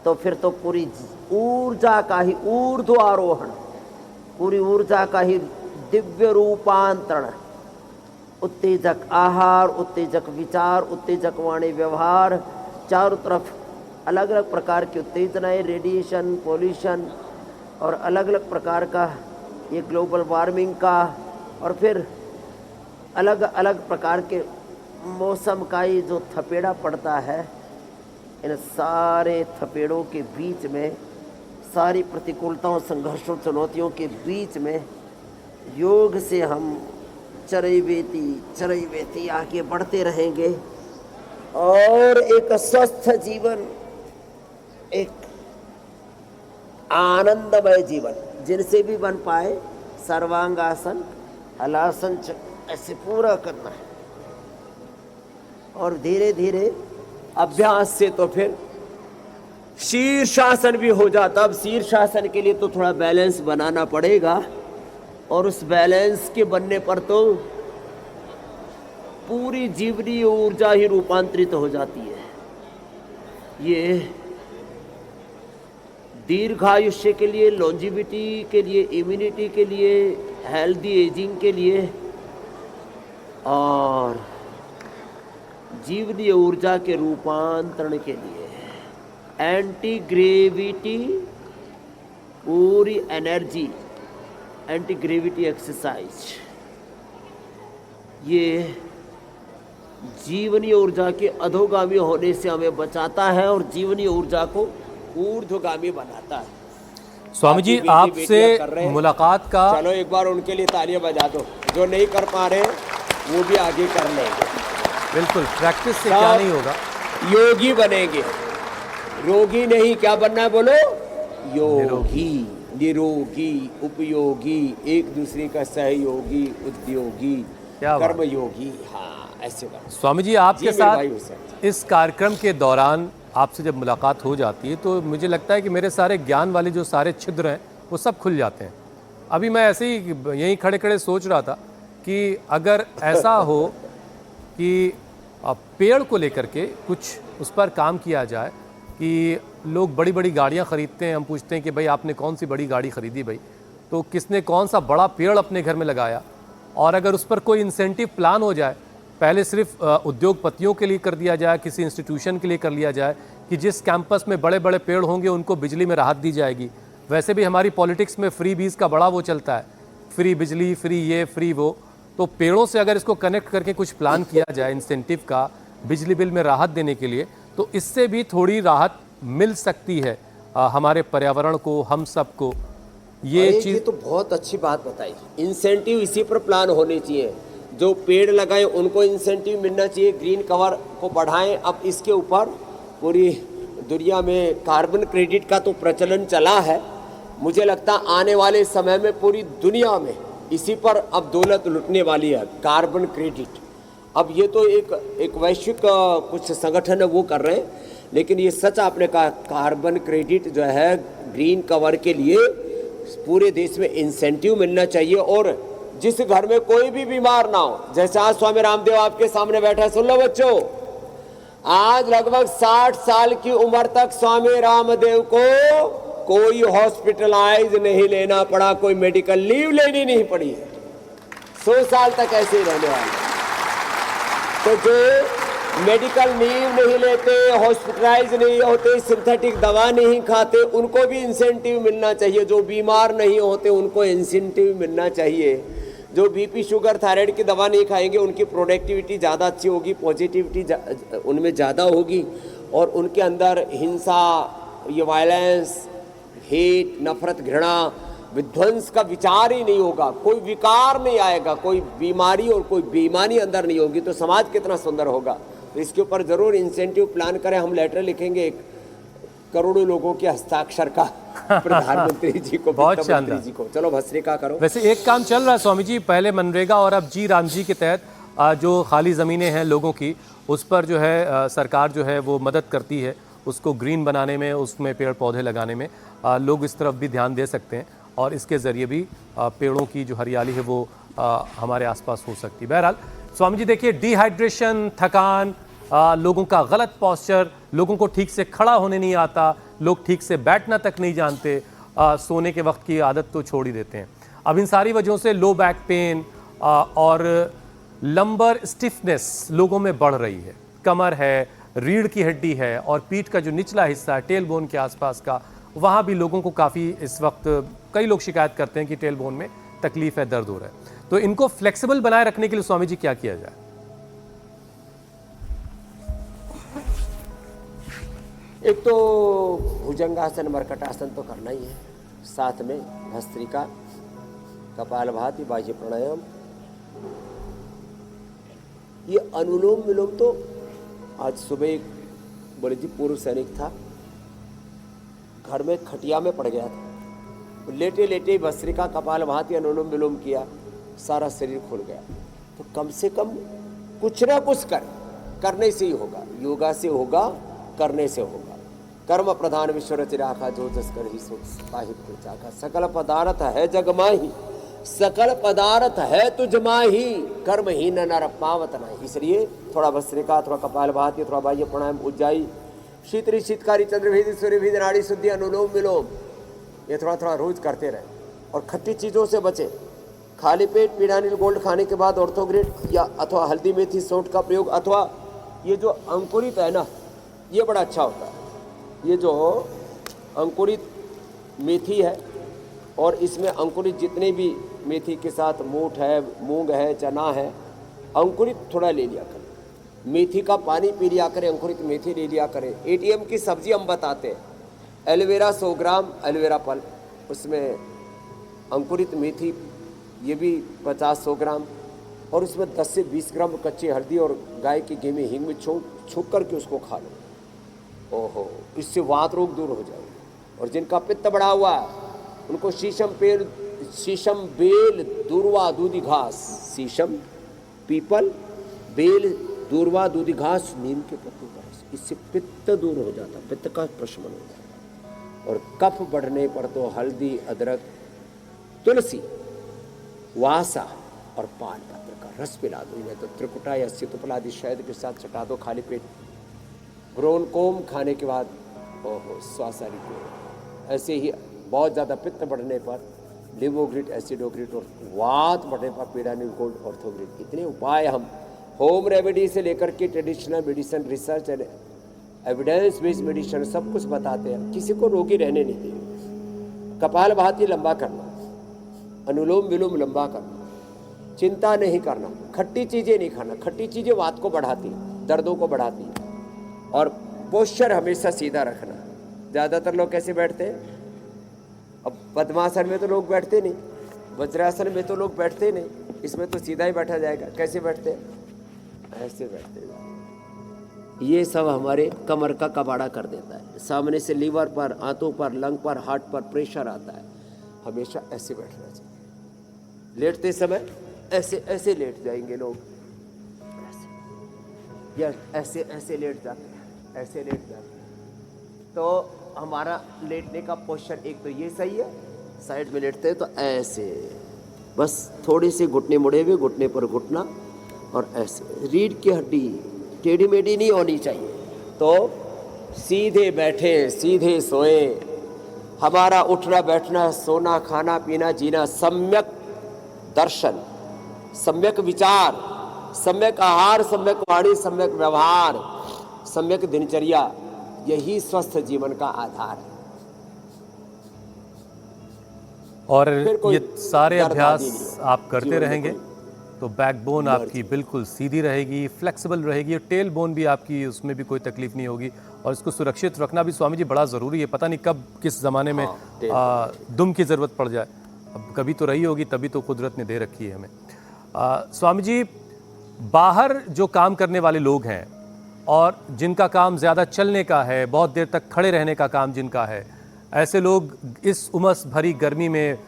तो फिर तो पूरी ऊर्जा का ही ऊर्ध्वारोहण, पूरी ऊर्जा का ही दिव्य रूपांतरण, उत्तेजक आहार, उत्तेजक विचार, उत्तेजक वाणी व्यवहार, चारों तरफ अलग अलग प्रकार की उत्तेजनाएं, रेडिएशन, पॉल्यूशन और अलग अलग प्रकार का ये ग्लोबल वार्मिंग का, और फिर अलग अलग प्रकार के मौसम का ये जो थपेड़ा पड़ता है, इन सारे थपेड़ों के बीच में, सारी प्रतिकूलताओं, संघर्षों, चुनौतियों के बीच में योग से हम चरैवेती आगे बढ़ते रहेंगे और एक स्वस्थ जीवन, एक आनंदमय जीवन जिनसे भी बन पाए, सर्वांगासन, हलासन ऐसे पूरा करना है। और धीरे धीरे अभ्यास से तो फिर शीर्षासन भी हो जाता। अब शीर्षासन के लिए तो थोड़ा बैलेंस बनाना पड़ेगा, और उस बैलेंस के बनने पर तो पूरी जीवनी ऊर्जा ही रूपांतरित हो जाती है। ये दीर्घायुष्य के लिए, लॉन्जिविटी के लिए, इम्यूनिटी के लिए, हेल्दी एजिंग के लिए और जीवनीय ऊर्जा के रूपांतरण के लिए, एंटी ग्रेविटी पूरी एनर्जी, एंटी ग्रेविटी एक्सरसाइज, ये जीवनीय ऊर्जा के अधोगामी होने से हमें बचाता है और जीवनीय ऊर्जा को ऊर्ध्वगामी बनाता है। स्वामी जी, आपसे मुलाकात का, चलो एक बार उनके लिए तालियां बजा दो, जो नहीं कर पा रहे वो भी आगे कर लेंगे। बिल्कुल, प्रैक्टिस से क्या नहीं होगा, योगी बनेंगे, रोगी नहीं। क्या बनना है बोलो? योगी, निरोगी, उपयोगी, एक दूसरे का सहयोगी, उद्योगी, कर्मयोगी। हाँ, ऐसे बात। स्वामी जी, आपके साथ इस कार्यक्रम के दौरान आपसे जब मुलाकात हो जाती है तो मुझे लगता है कि मेरे सारे ज्ञान वाले जो सारे छिद्र हैं वो सब खुल जाते हैं। अभी मैं ऐसे ही यहीं खड़े खड़े सोच रहा था कि अगर ऐसा हो कि पेड़ को लेकर के कुछ उस पर काम किया जाए, कि लोग बड़ी बड़ी गाड़ियां खरीदते हैं, हम पूछते हैं कि भाई आपने कौन सी बड़ी गाड़ी खरीदी भाई, तो किसने कौन सा बड़ा पेड़ अपने घर में लगाया, और अगर उस पर कोई इंसेंटिव प्लान हो जाए, पहले सिर्फ उद्योगपतियों के लिए कर दिया जाए, किसी इंस्टीट्यूशन के लिए कर लिया जाए कि जिस कैंपस में बड़े बड़े पेड़ होंगे उनको बिजली में राहत दी जाएगी। वैसे भी हमारी पॉलिटिक्स में फ्री बीज का बड़ा वो चलता है, फ्री बिजली, फ्री ये, फ्री वो। तो पेड़ों से अगर इसको कनेक्ट करके कुछ प्लान किया जाए इंसेंटिव का, बिजली बिल में राहत देने के लिए, तो इससे भी थोड़ी राहत मिल सकती है हमारे पर्यावरण को, हम सबको। ये चीज़ तो बहुत अच्छी बात बताई। इंसेंटिव इसी पर प्लान होने चाहिए, जो पेड़ लगाए उनको इंसेंटिव मिलना चाहिए, ग्रीन कवर को बढ़ाएं। अब इसके ऊपर पूरी दुनिया में कार्बन क्रेडिट का तो प्रचलन चला है, मुझे लगता है आने वाले समय में पूरी दुनिया में इसी पर अब दौलत लुटने वाली है, कार्बन क्रेडिट। अब ये तो एक वैश्विक कुछ संगठन है वो कर रहे हैं, लेकिन ये सच आपने कहा, कार्बन क्रेडिट जो है ग्रीन कवर के लिए पूरे देश में इंसेंटिव मिलना चाहिए। और जिस घर में कोई भी बीमार ना हो, जैसे आज स्वामी रामदेव आपके सामने बैठा है, सुन लो बच्चों, आज लगभग 60 साल की उम्र तक स्वामी रामदेव को कोई हॉस्पिटलाइज नहीं लेना पड़ा, कोई मेडिकल लीव लेनी नहीं पड़ी है, 100 साल तक ऐसे ही रहने वाले। तो जो मेडिकल लीव नहीं लेते, हॉस्पिटलाइज नहीं होते, सिंथेटिक दवा नहीं खाते, उनको भी इंसेंटिव मिलना चाहिए। जो बीमार नहीं होते उनको इंसेंटिव मिलना चाहिए। जो बीपी, शुगर, थायराइड की दवा नहीं खाएंगे उनकी प्रोडक्टिविटी ज़्यादा अच्छी होगी, पॉजिटिविटी उनमें ज़्यादा होगी, और उनके अंदर हिंसा, ये वायलेंस, हेट, नफरत, घृणा, विध्वंस का विचार ही नहीं होगा, कोई विकार नहीं आएगा, कोई बीमारी और कोई बेईमानी अंदर नहीं होगी, तो समाज कितना सुंदर होगा। तो इसके ऊपर जरूर इंसेंटिव प्लान करें। हम लेटर लिखेंगे एक करोड़ों लोगों के हस्ताक्षर का प्रधानमंत्री जी को, बहुत शानदार जी को। चलो भस्त्रिका करो। वैसे एक काम चल रहा है स्वामी जी, पहले मनरेगा और अब जी राम जी के तहत जो खाली ज़मीनें हैं लोगों की, उस पर जो है सरकार जो है वो मदद करती है उसको ग्रीन बनाने में, उसमें पेड़ पौधे लगाने में। लोग इस तरफ भी ध्यान दे सकते हैं और इसके ज़रिए भी पेड़ों की जो हरियाली है वो हमारे आसपास हो सकती है। बहरहाल स्वामी जी देखिए, डिहाइड्रेशन, थकान, लोगों का गलत पॉस्चर, लोगों को ठीक से खड़ा होने नहीं आता, लोग ठीक से बैठना तक नहीं जानते, सोने के वक्त की आदत तो छोड़ ही देते हैं। अब इन सारी वजहों से लो बैक पेन और लंबर स्टिफनेस लोगों में बढ़ रही है। कमर है, रीढ़ की हड्डी है और पीठ का जो निचला हिस्सा है टेल बोन के आसपास का, वहाँ भी लोगों को काफ़ी इस वक्त कई लोग शिकायत करते हैं कि टेल बोन में तकलीफ है, दर्द हो रहा है। तो इनको फ्लेक्सिबल बनाए रखने के लिए स्वामी जी क्या किया जाए? एक तो भुजंगासन, मरकटासन तो करना ही है, साथ में भस्त्रिका, कपालभाति, बाह्य प्राणायाम, ये अनुलोम विलोम। तो आज सुबह एक बोले जी पूर्व सैनिक था, घर में खटिया में पड़ गया था, लेटे लेटे भस्त्रिका, कपालभाति, अनुलोम विलोम किया, सारा शरीर खुल गया। तो कम से कम कुछ ना कुछ करने से ही होगा, योगा से होगा, करने से होगा। कर्म प्रधान विश्व रचि राखा, जो जस कर ही सो ताहि पुर चाखा। सकल पदार्थ है जग माही, सकल पदार्थ है तुझ माही, कर्म ही न नर पावत नहीं। इसलिए थोड़ा भस्त्रिका, थोड़ा कपालभाति, थोड़ा बाह्य प्राणायाम, उज्जाई, शीतरी, शीतकारी, चंद्रभेदी, सूर्यभेदी, नाड़ी शुद्धि, अनुलोम विलोम, ये थोड़ा थोड़ा रोज करते रहे। और खट्टी चीज़ों से बचे। खाली पेट पीड़ानिल गोल्ड खाने के बाद ऑर्थोग्रेट या अथवा हल्दी मेथी सौंठ का प्रयोग, अथवा ये जो अंकुरित है ना, ये बड़ा अच्छा होता है। ये जो अंकुरित मेथी है और इसमें अंकुरित जितने भी मेथी के साथ मोठ है, मूंग है, चना है, अंकुरित थोड़ा ले लिया करें। मेथी का पानी पी लिया करें, अंकुरित मेथी ले लिया करें। एटीएम की सब्जी हम बताते हैं, एलोवेरा 100 ग्राम, एलोवेरा पल्प, उसमें अंकुरित मेथी ये भी 50-100 ग्राम, और उसमें 10 से 20 ग्राम कच्ची हल्दी और गाय की घी में हींग में छौंक करके उसको खा लो। ओहो, इससे वात रोग दूर हो जाएगा। और जिनका पित्त बढ़ा हुआ है उनको शीशम बेल, दूर्वा, दूधी घास, शीशम, पीपल, बेल, दूर्वा, दूधी घास, नीम के पत्तों का रस, इससे पित्त दूर हो जाता, पित्त का प्रशमन हो जाता। और कफ बढ़ने पर तो हल्दी, अदरक, तुलसी, वासा और पान पत्र का रस पिला दो। इन्हें तो त्रिकुटा या सितुपला आदि शहद के साथ चटा दो खाली पेट। ब्रोनकोम खाने के बाद ओहो श्वासारिक। ऐसे ही बहुत ज़्यादा पित्त बढ़ने पर लिवोग्रिट, एसिडोग्रिट और वात बढ़ने पर पीड़ानिल गोल्ड, ऑर्थोग्रिट, इतने उपाय हम होम रेमेडी से लेकर के traditional medicine, research and evidence based medicine सब कुछ बताते हैं। किसी को रोगी रहने नहीं देंगे। कपालभाति लंबा करना, अनुलोम विलोम लंबा करना, चिंता नहीं करना, खट्टी चीज़ें नहीं खाना। खट्टी चीज़ें वात को बढ़ाती, दर्दों को बढ़ाती है। और पोस्चर हमेशा सीधा रखना। ज़्यादातर लोग कैसे बैठते हैं? अब पद्मासन में तो लोग बैठते नहीं, वज्रासन में तो लोग बैठते नहीं, इसमें तो सीधा ही बैठा जाएगा। कैसे बैठते हैं? ऐसे बैठते हैं। ये सब हमारे कमर का कबाड़ा कर देता है। सामने से लीवर पर, आंतों पर, लंग पर, हार्ट पर प्रेशर आता है। हमेशा ऐसे बैठना चाहिए। लेटते समय ऐसे ऐसे लेट जाएंगे लोग, ऐसे या ऐसे ऐसे लेट जाते हैं, ऐसे लेट जाते हैं। तो हमारा लेटने का पोस्चर एक तो ये सही है, साइड में लेटते हैं तो ऐसे, बस थोड़ी सी घुटने मुड़े हुए, घुटने पर घुटना, और ऐसे रीढ़ की हड्डी टेढ़ी मेढ़ी नहीं होनी चाहिए। तो सीधे बैठे, सीधे सोए। हमारा उठना बैठना, सोना, खाना पीना, जीना, सम्यक दर्शन, सम्यक विचार, सम्यक आहार, सम्यक वाणी, सम्यक व्यवहार, सम्यक दिनचर्या, यही स्वस्थ जीवन का आधार है। और ये सारे अभ्यास आप करते रहेंगे तो बैकबोन आपकी बिल्कुल सीधी रहेगी, फ्लेक्सिबल रहेगी, और टेल बोन भी आपकी, उसमें भी कोई तकलीफ नहीं होगी। और इसको सुरक्षित रखना भी स्वामी जी बड़ा ज़रूरी है। पता नहीं कब किस ज़माने में दुम की ज़रूरत पड़ जाए। अब कभी तो रही होगी, तभी तो कुदरत ने दे रखी है हमें। स्वामी जी, बाहर जो काम करने वाले लोग हैं और जिनका काम ज़्यादा चलने का है, बहुत देर तक खड़े रहने का काम जिनका है, ऐसे लोग इस उमस भरी गर्मी में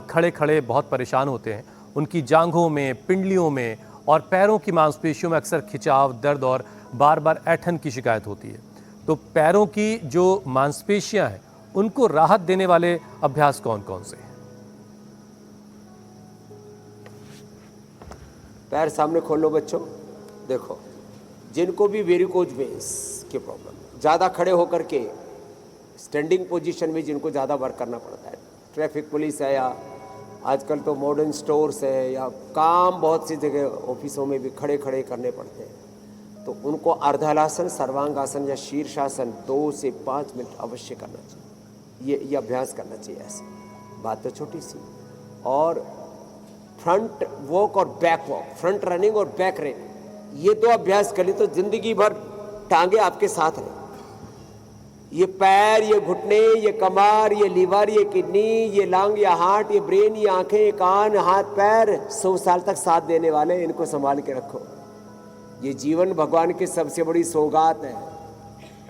खड़े खड़े बहुत परेशान होते हैं। उनकी जांघों में, पिंडलियों में और पैरों की मांसपेशियों में अक्सर खिंचाव, दर्द और बार बार ऐंठन की शिकायत होती है। तो पैरों की जो मांसपेशियां हैं, उनको राहत देने वाले अभ्यास कौन कौन से हैं? पैर सामने खोलो बच्चों। देखो, जिनको भी वेरिकोज वेन्स की प्रॉब्लम, ज़्यादा खड़े होकर के स्टैंडिंग पोजीशन में जिनको ज़्यादा वर्क करना पड़ता है, ट्रैफिक पुलिस है या आजकल तो मॉडर्न स्टोर्स है या काम बहुत सी जगह ऑफिसों में भी खड़े खड़े करने पड़ते हैं, तो उनको अर्धहलासन, सर्वांगासन या शीर्षासन 2 से 5 मिनट अवश्य करना चाहिए। ये अभ्यास करना चाहिए। ऐसे बात तो छोटी सी। और फ्रंट वॉक और बैक वॉक, फ्रंट रनिंग और बैक रनिंग, ये 2 अभ्यास कर ली तो जिंदगी भर टांगे आपके साथ रहे। ये पैर, ये घुटने, ये कमर, ये लीवर, ये किडनी, ये लंग, ये हार्ट, ये ब्रेन, ये आंखें, ये कान, हाथ पैर 100 साल तक साथ देने वाले, इनको संभाल के रखो। ये जीवन भगवान की सबसे बड़ी सौगात है।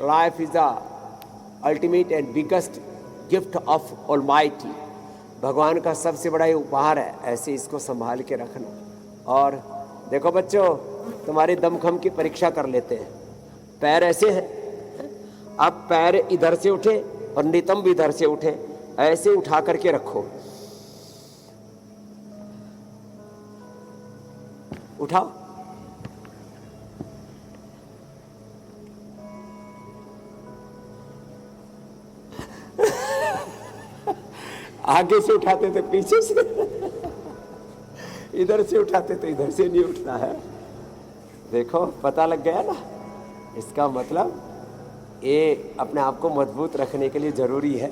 Life is the ultimate and biggest gift of almighty. भगवान का सबसे बड़ा ये उपहार है। ऐसे इसको संभाल के रखना। और देखो बच्चों, तुम्हारे दमखम की परीक्षा कर लेते हैं। पैर ऐसे हैं, अब पैर इधर से उठे और नितंब भी इधर से उठे, ऐसे उठा करके रखो। उठाओ। आगे से उठाते थे, पीछे से इधर से उठाते थे, इधर से नहीं उठना है। देखो, पता लग गया ना। इसका मतलब ये अपने आप को मजबूत रखने के लिए ज़रूरी है।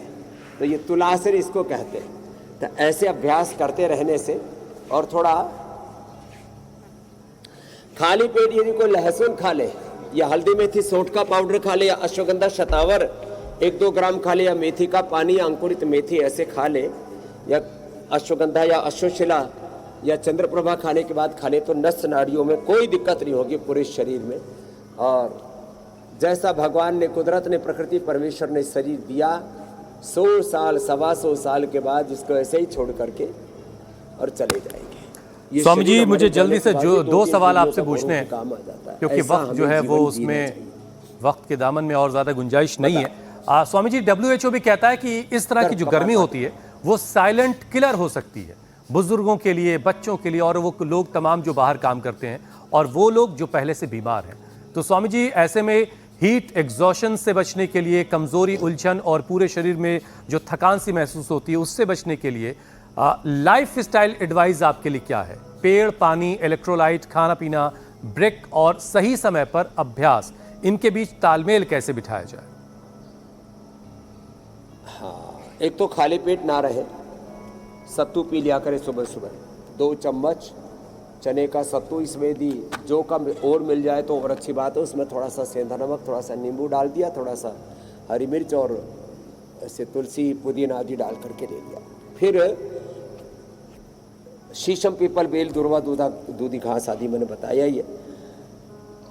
तो ये तुलासन इसको कहते हैं। तो ऐसे अभ्यास करते रहने से, और थोड़ा खाली पेट यदि कोई लहसुन खा ले या हल्दी मेथी सौंठ का पाउडर खा ले या अश्वगंधा शतावर 1-2 ग्राम खा ले या मेथी का पानी या अंकुरित मेथी ऐसे खा ले, या अश्वगंधा या अश्वशिला या चंद्रप्रभा खाने के बाद खा ले, तो नस नाड़ियों में कोई दिक्कत नहीं होगी पूरे शरीर में। और जैसा भगवान ने, कुदरत ने, प्रकृति परमेश्वर ने शरीर दिया, 100 साल 125 साल के बाद इसको ऐसे ही छोड़ करके और चले जाएंगे। स्वामी जी, मुझे जल्दी से जो 2 सवाल आपसे पूछने हैं, क्योंकि वक्त जो है वो उसमें वक्त के दामन में और ज़्यादा गुंजाइश नहीं है। स्वामी जी, WHO भी कहता है कि इस तरह की जो गर्मी होती है वो साइलेंट किलर हो सकती है बुजुर्गों के लिए, बच्चों के लिए, और वो लोग तमाम जो बाहर काम करते हैं और वो लोग जो पहले से बीमार हैं। तो स्वामी जी, ऐसे में हीट एग्जॉशन से बचने के लिए, कमज़ोरी, उलझन और पूरे शरीर में जो थकान सी महसूस होती है उससे बचने के लिए लाइफ स्टाइल एडवाइस आपके लिए क्या है? पेड़, पानी, इलेक्ट्रोलाइट, खाना पीना, ब्रेक और सही समय पर अभ्यास, इनके बीच तालमेल कैसे बिठाया जाए? हाँ, एक तो खाली पेट ना रहे, सत्तू पी लिया करें सुबह सुबह, 2 चम्मच चने का सत्तू, इसमें यदि जो कम और मिल जाए तो और अच्छी बात है। उसमें थोड़ा सा सेंधा नमक, थोड़ा सा नींबू डाल दिया, थोड़ा सा हरी मिर्च और ऐसे तुलसी, पुदीना आदि डाल करके ले लिया। फिर शीशम, पीपल, बेल, दुर्वा, दूधी घास आदि मैंने बताया ही है।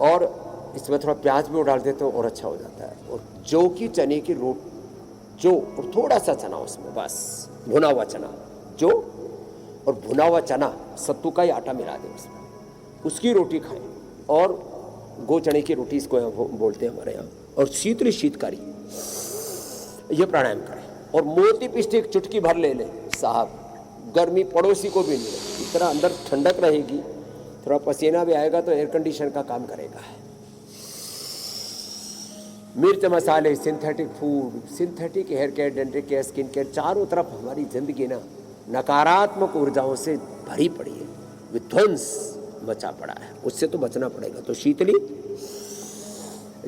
और इसमें थोड़ा प्याज भी डाल देते तो और अच्छा हो जाता है। और जौ की चने की रोटी, जौ और थोड़ा सा चना उसमें, बस भुना हुआ चना, जौ और भुना हुआ चना, सत्तू का ही आटा मिला दें उसमें, उसकी रोटी खाएं। और गो चने की रोटी इसको बोलते हैं हमारे यहाँ। और शीतली शीतकारी, ये प्राणायाम करें। और मोती पिष्टी एक चुटकी भर ले लें साहब, गर्मी पड़ोसी को भी नहीं लगे, इतना अंदर ठंडक रहेगी, थोड़ा पसीना भी आएगा तो एयर कंडीशन का काम करेगा। मिर्च मसाले, synthetic food, synthetic hair care, dental care, skin care, चारों तरफ हमारी जिंदगी ना नकारात्मक ऊर्जाओं से भरी पड़ी है, विध्वंस मचा पड़ा है, उससे तो बचना पड़ेगा। तो शीतली,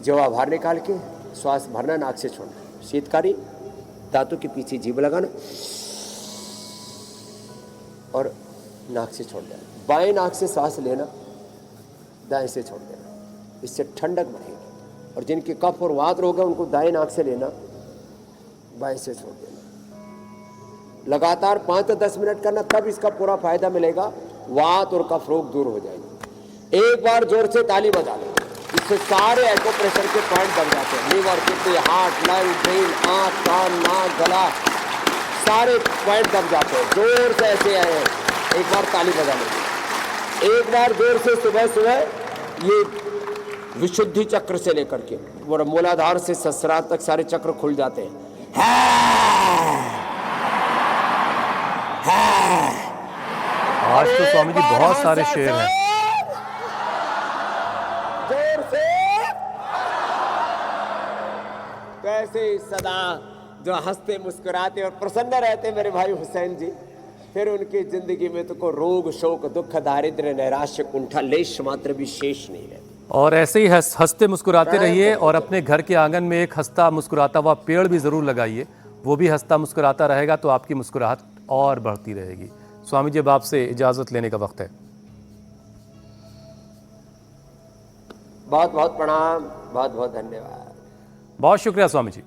जवा बाहर निकाल के श्वास भरना, नाक से छोड़ना। शीतकारी, दांतों के पीछे जीभ लगाना और नाक से छोड़ देना, बाएं नाक से सांस लेना, दाएं से छोड़ देना, इससे ठंडक बढ़ेगी। और जिनके कफ और वात रोग है उनको दाएं नाक से लेना, बाएं से छोड़ देना। लगातार 5 से 10 मिनट करना, तब इसका पूरा फायदा मिलेगा, वात और कफ रोग दूर हो जाएंगे। एक बार जोर से ताली बजा लो, इससे सारे एक्यूप्रेशर के पॉइंट दब जाते हैं। Liver, kidney, heart, lung, brain, आंख, कान, नाक, गला, सारे पॉइंट दब जाते हैं। जोर से ऐसे आए, एक बार ताली बजा लो। एक बार जोर से सुबह सुबह ये विशुद्धि चक्र से लेकर के और मूलाधार से सहस्रार तक सारे चक्र खुल जाते हैं। आज तो स्वामी जी बहुत सारे शेर हैं। जोर से कैसे सदा जो हंसते मुस्कुराते और प्रसन्न रहते मेरे भाई हुसैन जी, फिर उनकी जिंदगी में तो कोई रोग, शोक, दुख, दारिद्र्य, नैराश्य, कुंठा, लेश मात्र भी शेष नहीं रहता। और ऐसे ही हंसते मुस्कुराते रहिए और अपने घर के आंगन में एक हंसता मुस्कुराता हुआ पेड़ भी जरूर लगाइए, वो भी हंसता मुस्कुराता रहेगा तो आपकी मुस्कुराहट और बढ़ती रहेगी। स्वामी जी अब आपसे इजाजत लेने का वक्त है। बहुत बहुत प्रणाम, बहुत बहुत धन्यवाद। बहुत शुक्रिया स्वामी जी।